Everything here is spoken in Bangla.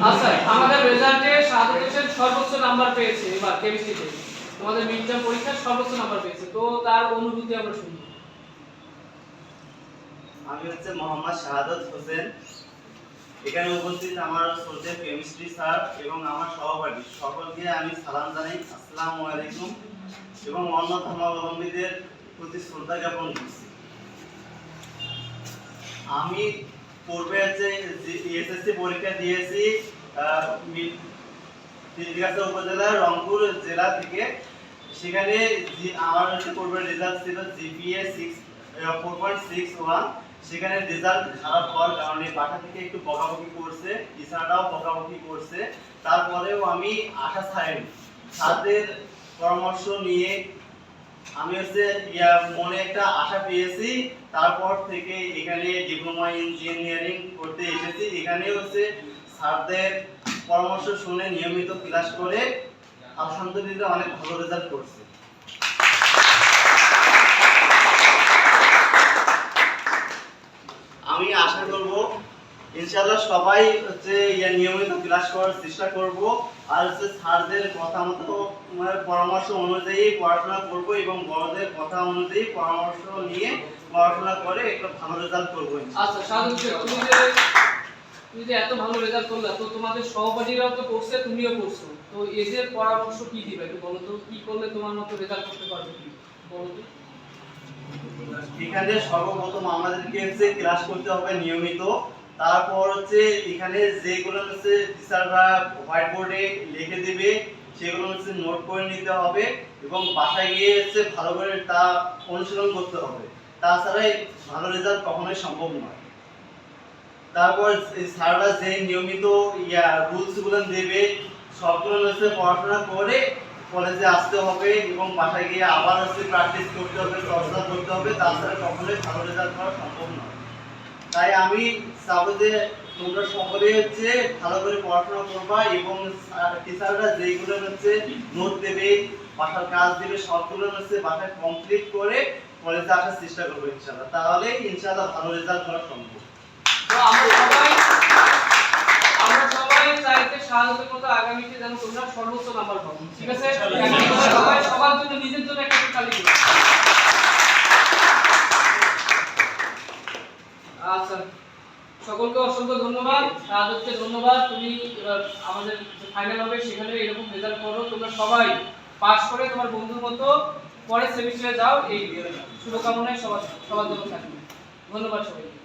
আচ্ছা, আমাদের রেজাল্টে শাহাদাত হোসেন সর্বোচ্চ নাম্বার পেয়েছে এবার কেমিস্ট্রিতে। তোমাদের মিড টার্ম পরীক্ষায় সর্বোচ্চ নাম্বার পেয়েছে। তো তার অনুভূতি আমরা শুনবো। আমি হচ্ছে মোহাম্মদ শাহাদাত হোসেন। এখানে উপস্থিত আমার শ্রদ্ধেয় কেমিস্ট্রি স্যার এবং আমার সহপাঠী সকলকে আমি সালাম জানাই, আসসালামু আলাইকুম, এবং অন্য ধর্মাবলম্বীদের প্রতি শ্রদ্ধা জ্ঞাপন করছি। আমি পূর্বে হচ্ছে এসএসসি পরীক্ষা দিয়েছি তিলগাছা উপজেলার রংপুর জেলা থেকে। সেখানে আমার হচ্ছে পূর্বের রেজাল্ট ছিল জিপিএ 4.61। সেখানে রেজাল্ট খারাপ হওয়ার কারণে বাসা থেকে একটু বকাবকি করছে, টিচাররাও বকাবকি করছে। তারপরেও আমি আশা ছাড়িনি। তাদের পরামর্শ নিয়ে আমি হচ্ছে মনে একটা আশা পেয়েছি। তারপর থেকে এখানে ডিপ্লোমা ইঞ্জিনিয়ারিং করতে এসেছি। এখানে হচ্ছে স্যারদের পরামর্শ শুনে নিয়মিত ক্লাস করে আলহামদুলিল্লাহ অনেক ভালো রেজাল্ট করছি। আমি আশা করব ইনশাআল্লাহ সবাই হচ্ছে নিয়মিত ক্লাস করার চেষ্টা করব, আর হচ্ছে স্যারদের কথা মতো পরামর্শ অনুযায়ী পড়াশোনা করব এবং বড়দের কথা অনুযায়ী পরামর্শ নিয়ে পড়াশোনা করে একটা ভালো রেজাল্ট করব। আচ্ছা শাহাদাত, তুমি যে এত ভালো রেজাল্ট করলে, তো তোমাদের সহপাঠীরাও তো করছে, তুমিও করছো, তো এদের পরামর্শ কি দিবে একটু বলো তো, কি করলে তোমার মতো রেজাল্ট করতে পারবে কি বলো তো। এখানে সর্বপ্রথম আমাদেরকে হচ্ছে ক্লাস করতে হবে নিয়মিত। তারপর হচ্ছে এখানে যেগুলো হচ্ছে টিচাররা হোয়াইট বোর্ডে লিখে দিবে সেগুলো হচ্ছে নোট করে নিতে হবে এবং বাসায় গিয়ে হচ্ছে ভালো করে তা অনুশীলন করতে হবে। তাছাড়া ভালো রেজাল্ট কখনোই সম্ভব নয়। তারপর স্যাররা যে নিয়মিত রুলস গুলো দেবে সবগুলো হচ্ছে পড়াশোনা করে কলেজে আসতে হবে এবং বাসায় গিয়ে আবার হচ্ছে প্র্যাকটিস করতে হবে, চর্চা করতে হবে। তাছাড়া কখনোই ভালো রেজাল্ট করা সম্ভব নয়। তাই আমি চাবো যে তোমরা সকলে হচ্ছে ভালো করে পড়াশোনা করবা এবং টিচাররা যেগুলো হচ্ছে নোট দেবে, বাসার কাজ দেবে, সবগুলো হচ্ছে বাসায় কমপ্লিট করে কলেজে আসার চেষ্টা করবো ইনশাআল্লাহ। তাহলে ইনশাআল্লাহ ভালো রেজাল্ট করা সম্ভব। তো আমরা সবাই চাইতে শাহাদাতের মতো আগামীতে যেন তোমরা সর্বোচ্চ নাম্বার পাও, ঠিক আছে? সবাই সবার জন্য নিজের জন্য একটা তালি দিও। আচ্ছা, সকলকে অসংখ্য ধন্যবাদ। শাহাদাতকে ধন্যবাদ। তুমি আমাদের ফাইনাল হবে সেখানে এরকম রেজাল্ট করো, তোমরা সবাই পাস করে তোমার বন্ধুর মতো পরের সেমিস্টারে যাও। এই শুভকামনায় সবার জন্য থাকবে। ধন্যবাদ সবাইকে।